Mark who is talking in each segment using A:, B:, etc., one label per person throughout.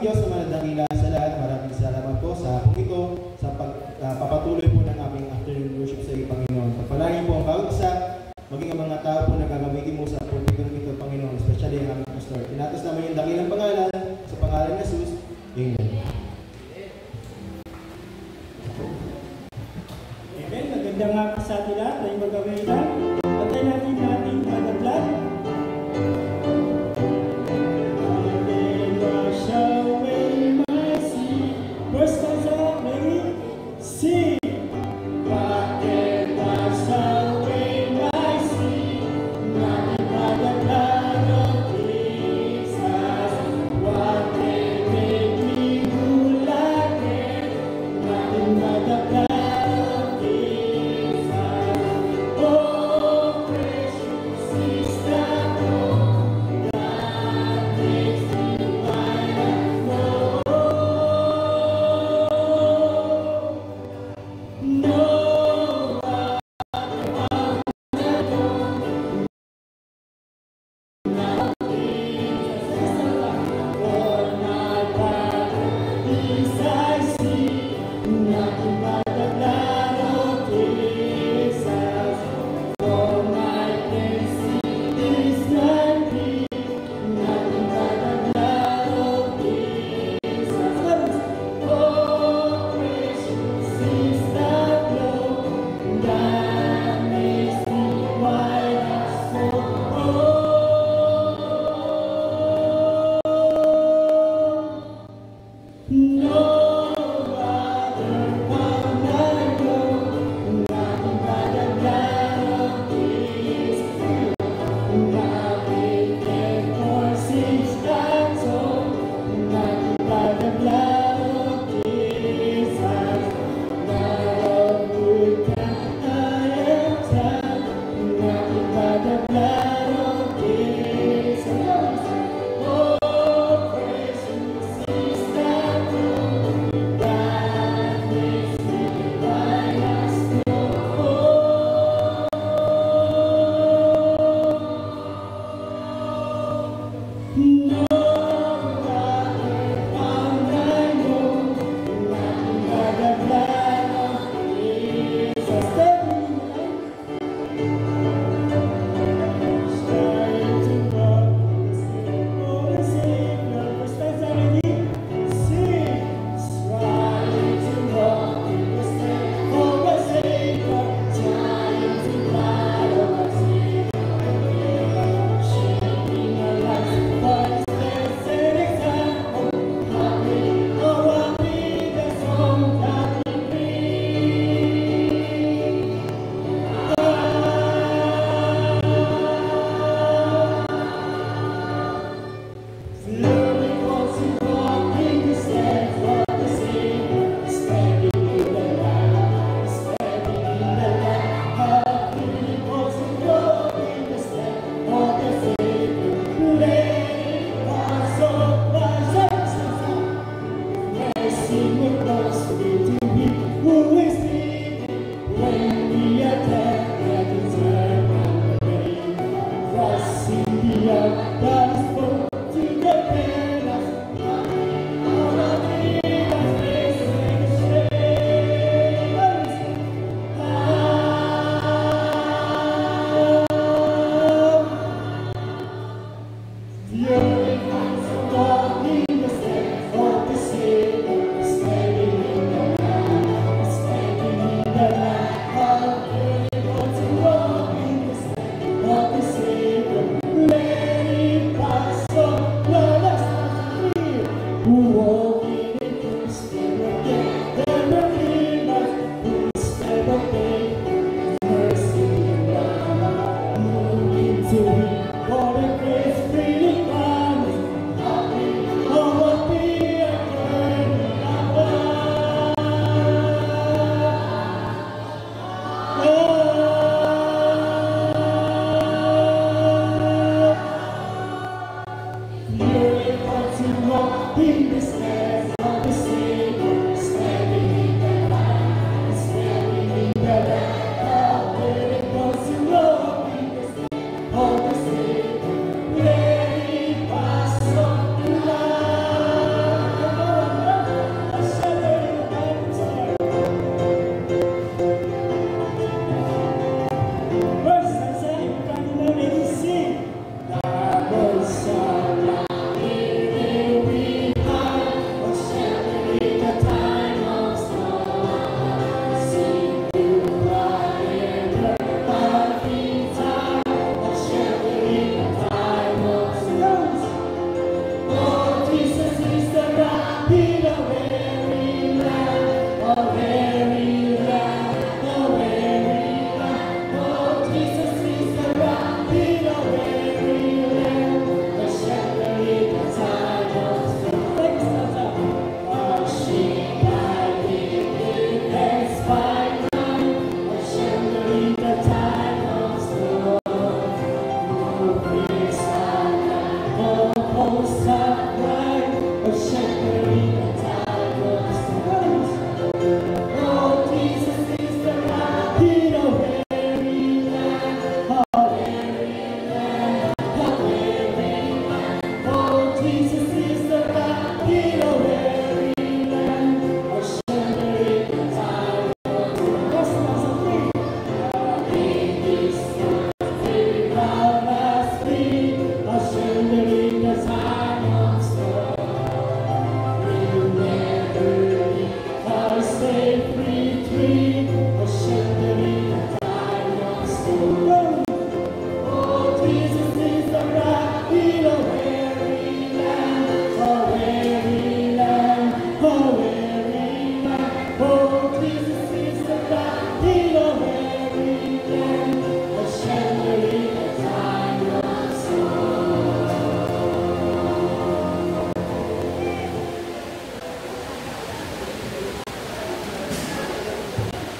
A: aming Diyos na manadakila sa lahat, maraming salamat po sa hapong ito, sa pagpapatuloy po ng aming afternoon worship sa iyo, Panginoon. Pagpalagi po ang bawat isa, maging ang mga tao po na gagamitin mo sa pulpito ng ito, Panginoon, especially ang aming pastor. Tinatas naman yung dakilang pangalan, sa pangalan ng Jesus. Amen.
B: Amen. Magandang nga sa atin lahat na yung magagawin lang. Patay natin natin the blood. Wash away my sin. First stanza, ready? Sing.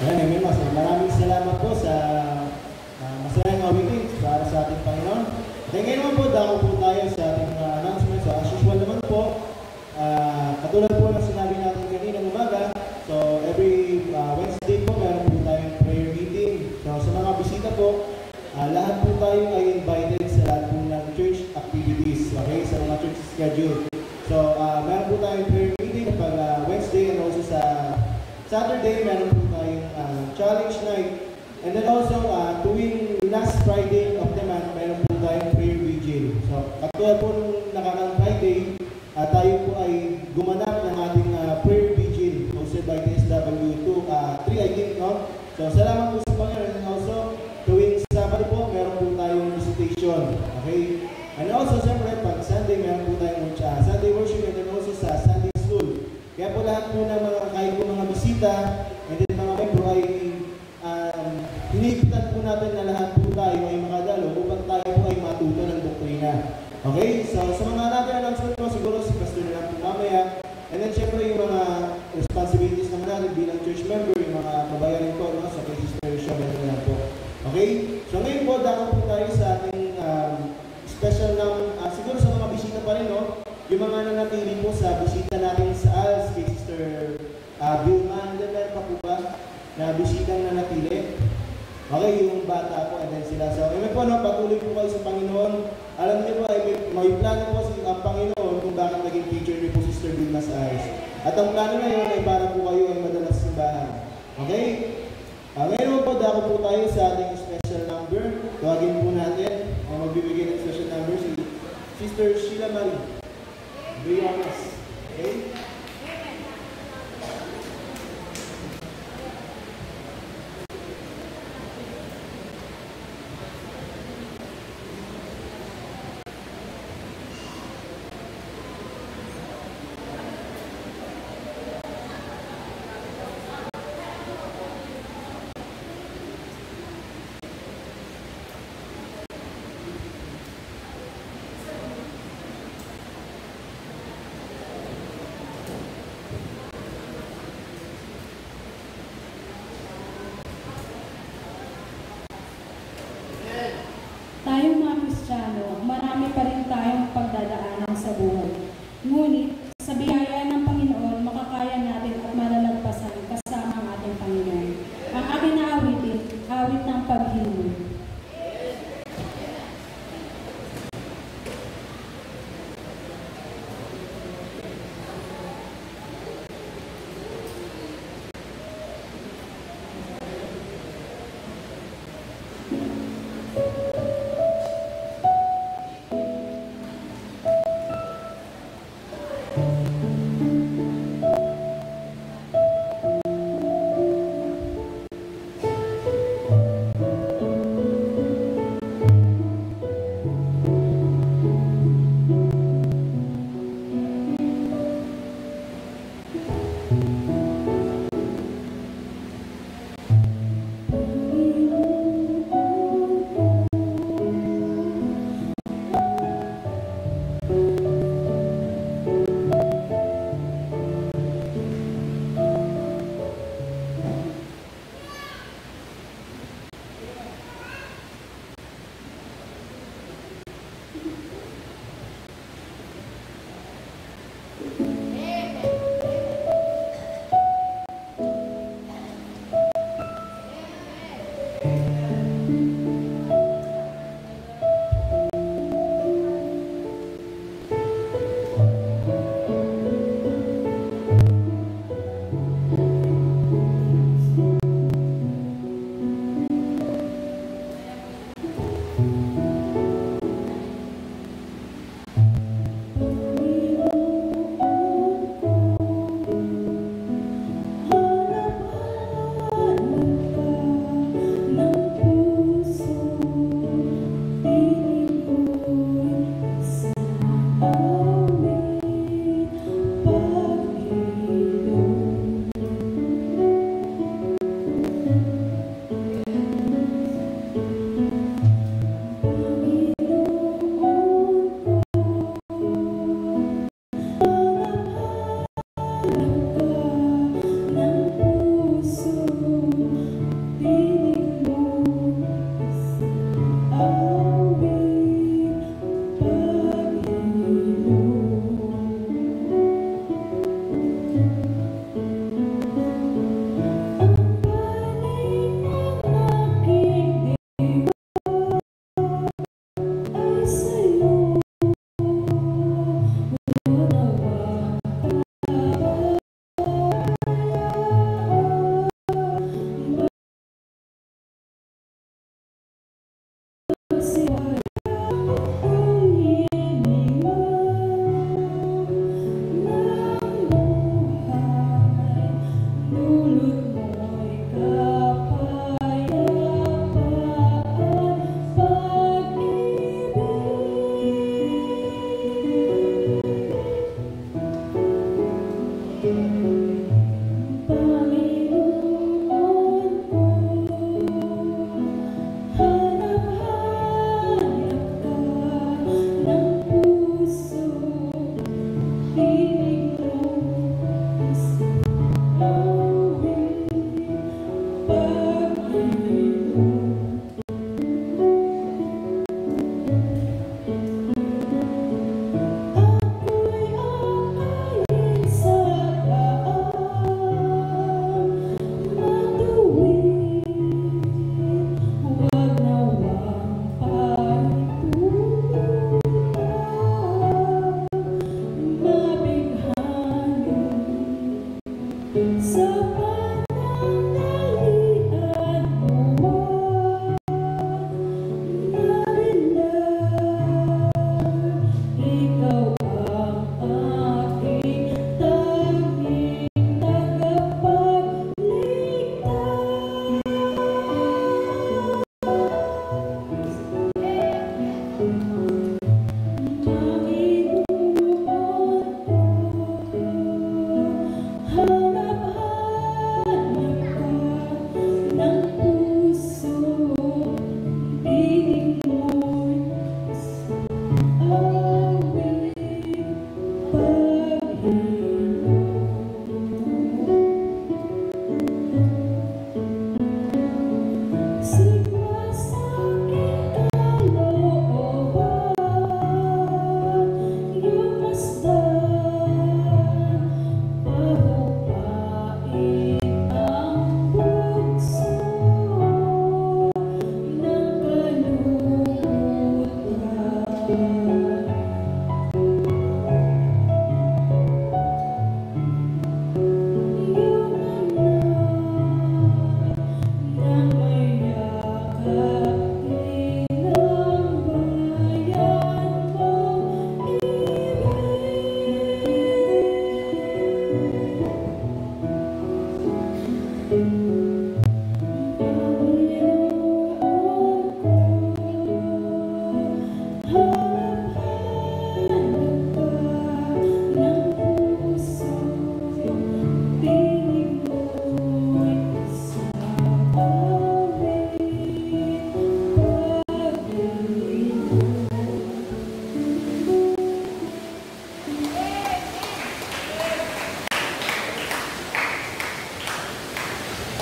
A: Ayan, amen mas. Maraming salamat po sa masayang awitin para sa ating Panginoon. Kaya ngayon naman po, dako po tayo sa ating announcement. So as usual naman po, katulad po ng sinabi natin kanina umaga, so every Wednesday po, meron po tayong prayer meeting. So sa mga bisita po, lahat po tayo ay invited sa lahat po ng church activities, okay? Sa mga church schedule. So meron po tayong prayer meeting kapag Wednesday, and also sa Saturday, meron po tayong challenge night. And then also, tuwing last Friday of the month, meron po tayong prayer vigil. So, katulad po nung nakakang Friday, tayo po ay gumanap ng ating prayer vigil hosted by TSW 3, I think, no? So, salamat po sa Panginoon. And also, tuwing Sabado po, meron po tayong visitation. Okay? And also, siyempre, pag Sunday, meron po tayong Sunday worship, and then also sa Sunday school. Kaya po lahat po ng mga kahit po mga bisita, and then mga membro ay hinihipitan po natin na lahat po tayo ay makadalo upang tayo po ay matuto ng doktrina. Okay? So, sa mga natin announcement po, siguro si Pastor na lang po mamaya. And then, syempre, yung mga responsibilities naman natin bilang church member, yung mga kabayarin po, no? Sa kay Sister Show, na lang po. Okay? So, ngayon po, dako po tayo sa ating special ng, siguro sa mga bisita pa rin, no? Yung mga nanatili po sa bisita natin sa ALS, kay Sister Vilma, and then meron pa po ba na bisitang nanatili? Okay, yung bata po, and then sila. So, amen po, no, patuloy po kayo sa Panginoon. Alam niyo po, may plano po ang Panginoon kung bakit naging teacher niyo po Sister Vilma sa ALS. At ang plano na yun ay para po kayo ay madalas sa simbahan. Okay? Ngayon po, dako po tayo sa ating special number. Tawagin po natin. Magbibigay ng special number si Sister Sheila Marie. Be honest. Okay?
C: Tayong mga Kristiyano, marami pa rin tayong pagdadaanan sa buhay. Ngunit, sa biyaya ng Panginoon, makakaya natin at malalagpasan kasama ang ating Panginoon. Ang aking naawitin, awit ng paghingi.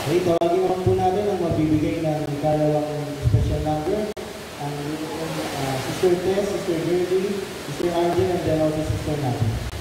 A: Okay, tawagin naman po natin ang magbibigay ng ikalawang special number. Ang Sister Tess, Sister Gertie, Sister Arjen, and then also Sister Natin.